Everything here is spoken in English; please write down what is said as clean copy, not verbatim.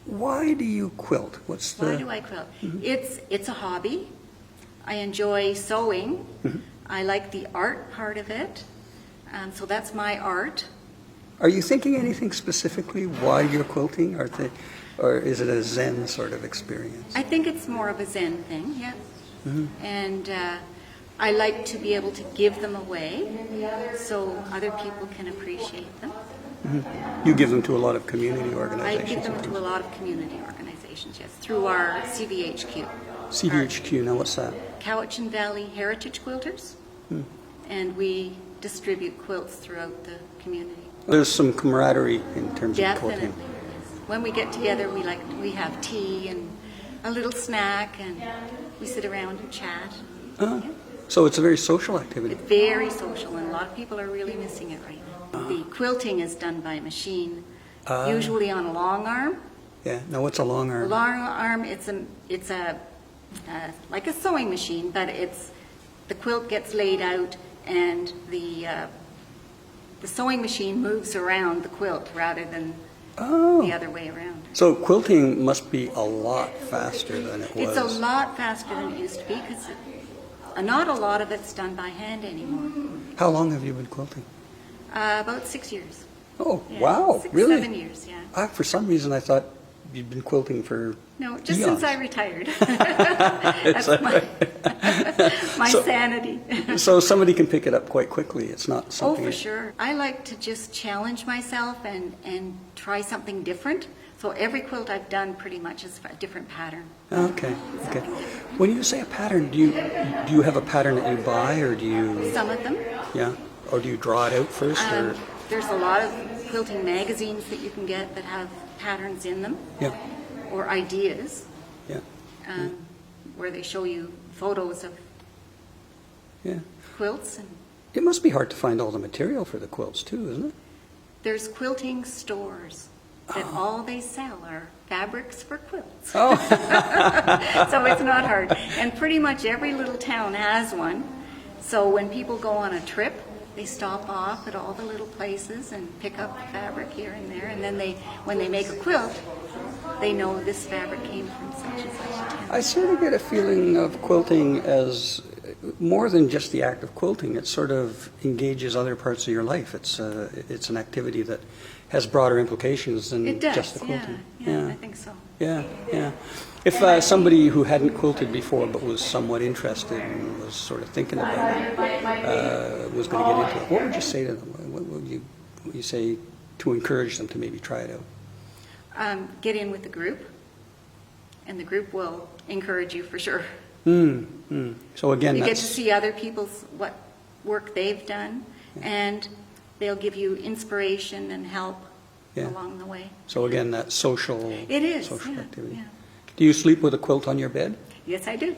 Why do you quilt? What's the... Why do I quilt? It's a hobby. I enjoy sewing. I like the art part of it. So that's my art. Are you thinking anything specifically why you're quilting? Or is it a Zen sort of experience? I think it's more of a Zen thing, yeah. And I like to be able to give them away so other people can appreciate them. You give them to a lot of community organizations? I give them to a lot of community organizations, yes, through our CVHQ. CVHQ, now what's that? Cowichen Valley Heritage Quilters. And we distribute quilts throughout the community. There's some camaraderie in terms of Definitely. quilting. Yes. When we get together, we have tea and a little snack, and we sit around and chat. Yeah. So it's a very social activity. It's very social, and a lot of people are really missing it right now. The quilting is done by machine, usually on a long arm. Yeah. Now what's a long A arm? long arm, it's a like a sewing machine, but the quilt gets laid out, and the sewing machine moves around the quilt rather than the other way around. So quilting must be a lot faster than it was. It's a lot faster than it used to be because not a lot of it's done by hand anymore. How long have you been quilting? About 6 years. Oh, Yeah, wow, 6, really? 7 years, yeah. For some reason I thought you'd been quilting for No, just eons. since I retired. That's my sanity. So somebody can pick it up quite quickly. It's not Oh, something... for sure. I like to just challenge myself and try something different. So every quilt I've done pretty much is a different pattern. Okay. When you say a pattern, do you have a pattern that you buy, or do you... Some of them. Yeah? Or do you draw it out first? Or... There's a lot of quilting magazines that you can get that have patterns in them. Yeah. Or ideas. Yeah. Where they show you photos of quilts. And It must be hard to find all the material for the quilts too, isn't it? there's quilting stores that all they sell are fabrics for quilts. Oh. So it's not hard. And pretty much every little town has one. So when people go on a trip, they stop off at all the little places and pick up fabric here and there. And then when they make a quilt, they know this fabric came from such and such a town. I sort of get a feeling of quilting as more than just the act of quilting. It sort of engages other parts of your life. It's an activity that has broader implications than It does, just the quilting. yeah, I think so. Yeah. If somebody who hadn't quilted before but was somewhat interested and was sort of thinking about it, was going to get into it, what would you say to them? What would you say to encourage them to maybe try it out? Get in with the group, and the group will encourage you for sure. So again, You get that's... to see other people's what work they've done, and they'll give you inspiration and help along the way. So again, that social Activity. Yeah. Do you sleep with a quilt on your bed? Yes, I do.